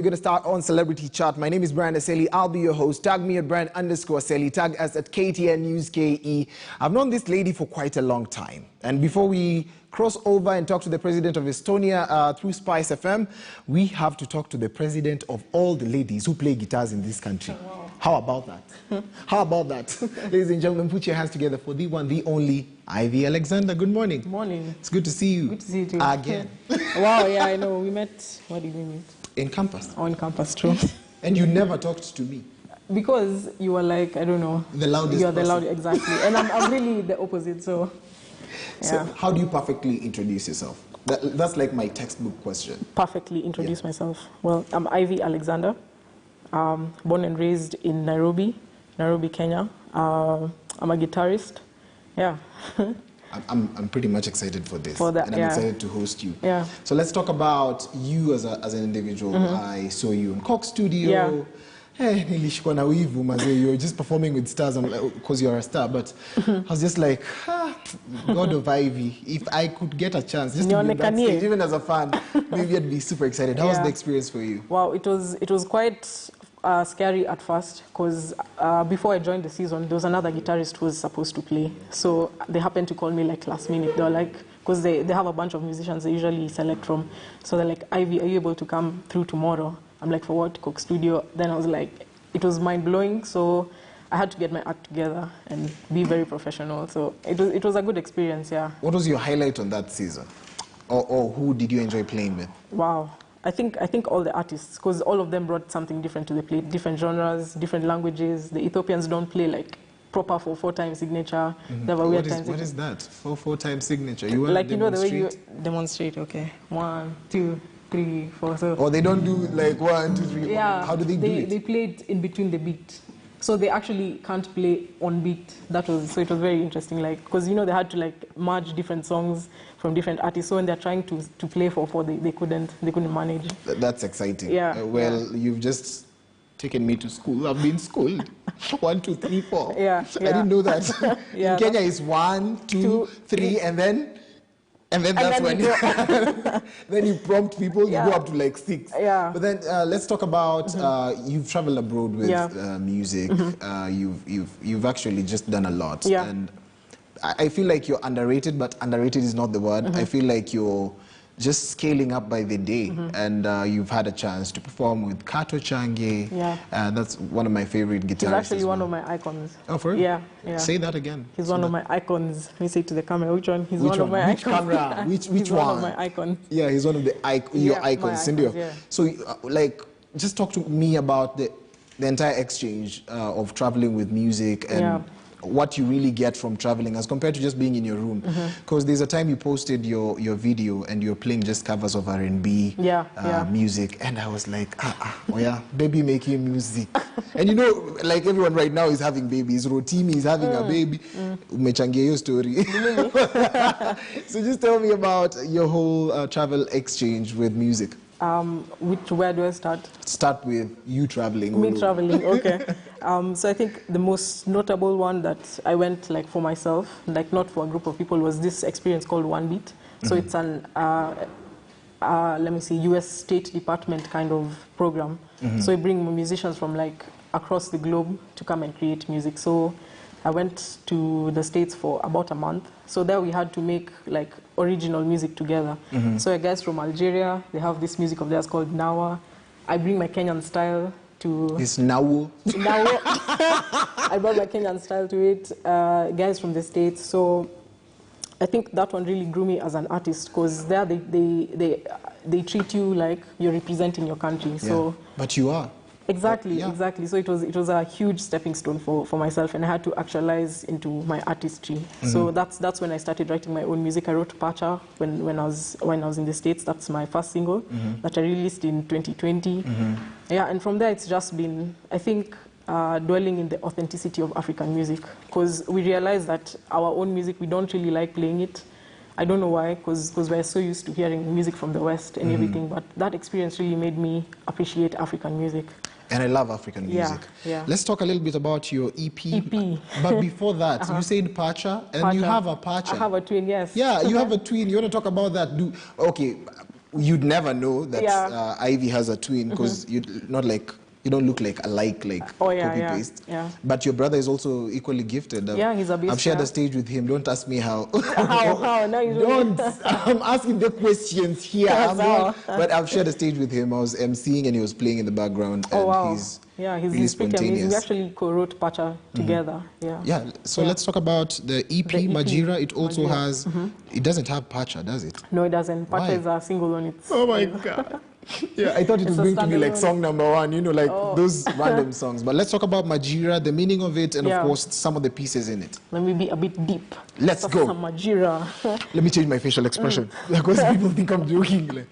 We're going to start on Celebrity Chat. My name is Brian Aseli. I'll be your host. Tag me at Brian_Aseli. Tag us at KTN News KE. I've known this lady for quite a long time. And before we cross over and talk to the president of Estonia through Spice FM, we have to talk to the president of all the ladies who play guitars in this country. Oh, wow. How about that? How about that? Ladies and gentlemen, put your hands together for the one, the only, Ivy Alexander. Good morning. Good morning. It's good to see you. Good to see you too. Again. Wow, yeah, I know. We met, where did we meet? In campus. On campus, true. And you never talked to me. Because you were like, I don't know. The loudest. You're the loudest, exactly. And I'm really the opposite, so. Yeah. So how do you perfectly introduce yourself? That's like my textbook question. Perfectly introduce myself. Well, I'm Ivy Alexander. Born and raised in Nairobi, Kenya. I'm a guitarist. Yeah. I'm pretty much excited for this. For that, and I'm excited to host you. Yeah. So let's talk about you as an individual. I saw you in Coke Studio. Yeah. Hey, you're just performing with stars because you're a star. But I was just like, God of Ivy, if I could get a chance just to be backstage, even as a fan, maybe I'd be super excited. How was the experience for you? Wow, it was quite scary at first because before I joined the season, there was another guitarist who was supposed to play. So they happened to call me like last minute. They were like, because they have a bunch of musicians they usually select from. So they're like, Ivy, are you able to come through tomorrow? I'm like, for what? Coke Studio. Then I was like, it was mind-blowing. So I had to get my act together and be very professional. So it was a good experience, yeah. What was your highlight on that season? Or who did you enjoy playing with? Wow. I think all the artists, because all of them brought something different to the play, different genres, different languages. The Ethiopians don't play like proper 4/4 signature. They have a weird time. What is that? 4/4 signature? You want like to you know the way you demonstrate. Okay, 1, 2, 3, 4. So. Or they don't do like 1, 2, 3. Yeah. How do they do it? They play it in between the beat. So they actually can't play on beat. So it was very interesting, like, because you know they had to like merge different songs from different artists. So when they're trying to play 4/4, they couldn't manage. That's exciting. Yeah. You've just taken me to school. I've been schooled. 1, 2, 3, 4. Yeah. I didn't know that. Yeah, in Kenya it's 1, 2, 3, and then that's when then you prompt people, you go up to like 6. Yeah. But then let's talk about you've traveled abroad with music. You've actually just done a lot. Yeah. And I feel like you're underrated, but underrated is not the word. I feel like you're just scaling up by the day. And you've had a chance to perform with Kato Change. Yeah. That's one of my favorite guitarists. He's actually one of my icons. Oh, for real? Yeah. Say that again. He's one of my icons. Let me say to the camera, which one? He's one of my icons. Camera? Which he's one? One of my icons. Yeah, he's one of your icons. Yeah. So, like, just talk to me about the entire exchange of traveling with music and what you really get from traveling as compared to just being in your room. Because there's a time you posted your video and you're playing just covers of R&B music, and I was like, baby making music. And you know, like everyone right now is having babies. Rotimi is having a baby. Umechangia your story. So just tell me about your whole travel exchange with music. Where do I start? Start with you traveling. Me traveling, okay. So I think the most notable one that I went like for myself, like not for a group of people, was this experience called One Beat. So it's an, let me see, US State Department kind of program. So we bring musicians from like across the globe to come and create music. So I went to the States for about a month. So there we had to make like original music together. So guys from Algeria, they have this music of theirs called Nawa. I bring my Kenyan style to... It's Nawo? Nawo. I brought my Kenyan style to it. Guys from the States. So I think that one really grew me as an artist because there they treat you like you're representing your country. So, but you are. Exactly, exactly. So it was a huge stepping stone for myself, and I had to actualize into my artistry. So that's when I started writing my own music. I wrote Pacha when I was in the States. That's my first single that I released in 2020. Yeah, and from there it's just been, I think, dwelling in the authenticity of African music, because we realized that our own music, we don't really like playing it. I don't know why, because we're so used to hearing music from the West and everything, but that experience really made me appreciate African music. And I love African music. Yeah. Let's talk a little bit about your EP. But before that, you said Pacha, and you have a Pacha. I have a twin, yes. Yeah, you have a twin. You want to talk about that? Okay, you'd never know that Ivy has a twin because you don't look like alike, copy paste. Yeah. But your brother is also equally gifted. Yeah, he's a beast. I've shared a stage with him. Don't ask me how. How? No, you don't. I'm asking the questions here. But I've shared a stage with him. I was emceeing and he was playing in the background. And he's really spontaneous. We actually co-wrote Pacha together. Yeah. So let's talk about the EP, Majira. It also has. It doesn't have Pacha, does it? No, it doesn't. Pacha is a single on its. Oh my God. Yeah, I thought it was going to be like song number 1, those random songs. But let's talk about Majira, the meaning of it, and of course, some of the pieces in it. Let me be a bit deep. Let's go. Some Majira. Let me change my facial expression because people think I'm joking.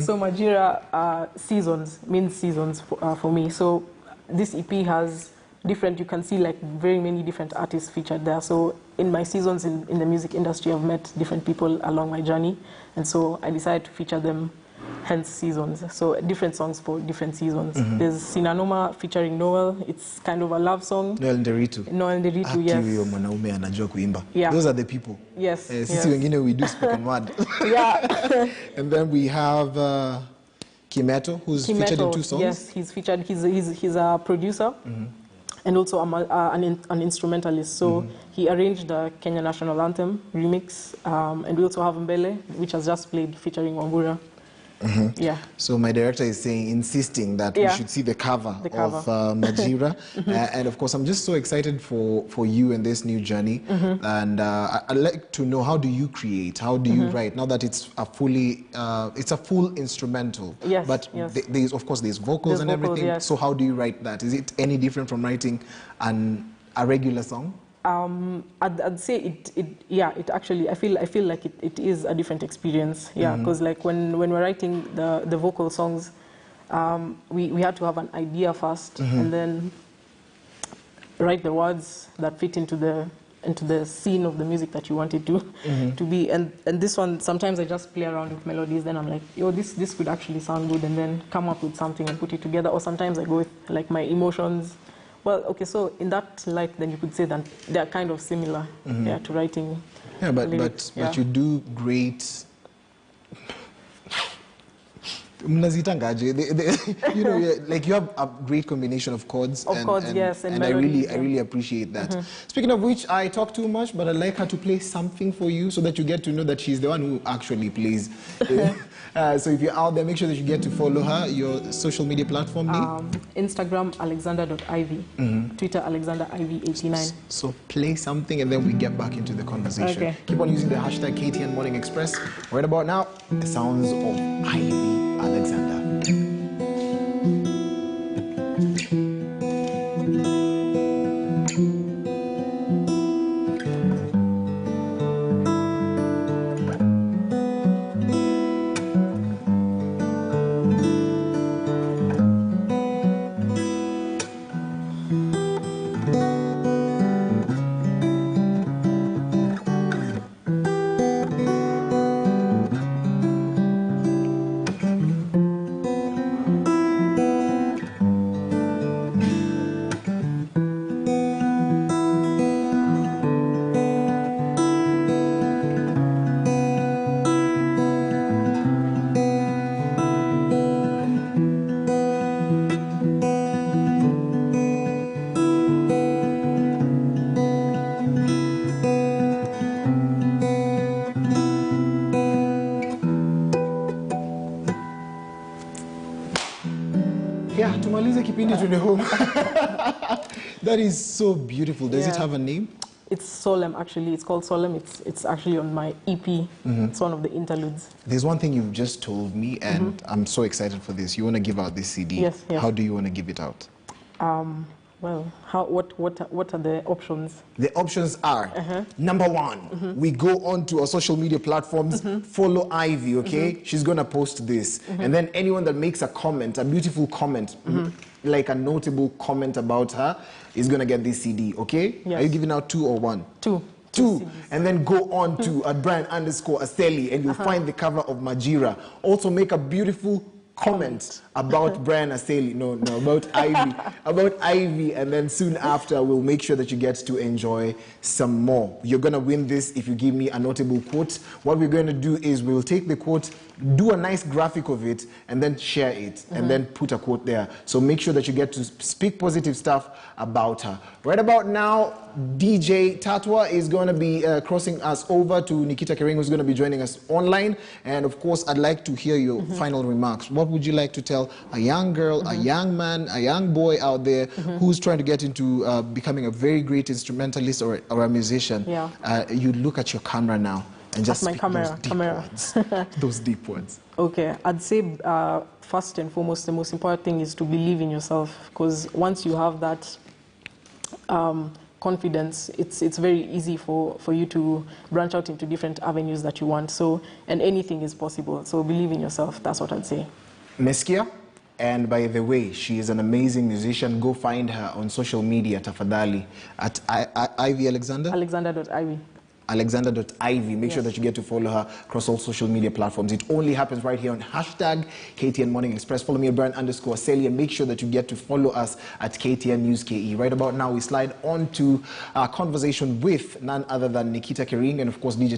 So Majira seasons means seasons for me. So this EP has different, you can see like very many different artists featured there. So in my seasons in the music industry, I've met different people along my journey. And so I decided to feature them, hence seasons. So different songs for different seasons. There's Sinanoma featuring Noel. It's kind of a love song. Noel Nderitu, yes. Yeah. Those are the people. Yes. We do spoken word. Yeah. And then we have Kimeto, who's featured in 2 songs. Yes, he's featured. He's a producer. And also an instrumentalist. So he arranged the Kenya National Anthem remix. And we also have Mbele, which has just played featuring Wambura. Yeah. So my director is insisting that we should see the cover of Majira. And of course, I'm just so excited for you and this new journey. And I'd like to know, how do you create? How do you write? Now that it's a full instrumental. Yes. But there's vocals and everything. Yes. So how do you write that? Is it any different from writing a regular song? I'd say it actually, I feel like it is a different experience, because like when we're writing the vocal songs, we had to have an idea first and then write the words that fit into the scene of the music that you want it to be. And this one, sometimes I just play around with melodies, then I'm like, this could actually sound good, and then come up with something and put it together. Or sometimes I go with like my emotions. Well, okay, so in that light, then you could say that they're kind of similar to writing. Yeah, but you do great. Like you have a great combination of chords. And I really appreciate that. Speaking of which, I talk too much, but I'd like her to play something for you so that you get to know that she's the one who actually plays. So if you're out there, make sure that you get to follow her. Your social media platform name? Instagram, alexander.ivy. Twitter, alexanderivy89. So play something and then we get back into the conversation. Okay. Keep on using the hashtag KTN Morning Express. Right about now, the sounds of Ivy Alexander. Yeah, tumalize kipindi to the home. That is so beautiful. Does it have a name? It's Solemn, actually. It's called Solemn. It's actually on my EP. It's one of the interludes. There's one thing you've just told me, and I'm so excited for this. You want to give out this CD. Yes. How do you want to give it out? Well, what are the options? The options are, number 1, we go on to our social media platforms, follow Ivy, okay? She's going to post this. And then anyone that makes a comment, a beautiful comment, like a notable comment about her, is going to get this CD, okay? Yes. Are you giving out 2 or 1? 2. 2, and then go on to @Brian_Aseli, and you'll find the cover of Majira. Also make a beautiful comment about Brian Aseli. No, about Ivy. About Ivy, and then soon after, we'll make sure that you get to enjoy some more. You're going to win this if you give me a notable quote. What we're going to do is we'll take the quote, do a nice graphic of it, and then share it, and then put a quote there. So make sure that you get to speak positive stuff about her. Right about now, DJ Tatwa is going to be crossing us over to Nikita Kering, who's going to be joining us online. And of course, I'd like to hear your final remarks. What would you like to tell a young girl, a young man, a young boy out there who's trying to get into becoming a very great instrumentalist or a musician? Yeah. You look at your camera now and just my speak camera. those deep words. Those deep words. Okay, I'd say first and foremost, the most important thing is to believe in yourself, because once you have that confidence, it's very easy for you to branch out into different avenues that you want. So, and anything is possible. So believe in yourself. That's what I'd say. Meskia, and by the way, she is an amazing musician. Go find her on social media, tafadhali, at Ivy Alexander? Alexander.ivy. Alexander.ivy. Make sure that you get to follow her across all social media platforms. It only happens right here on hashtag KTN Morning Express. Follow me at Brian_Aseli, and make sure that you get to follow us at KTN News KE. Right about now, we slide on to our conversation with none other than Nikita Kering and, of course, DJ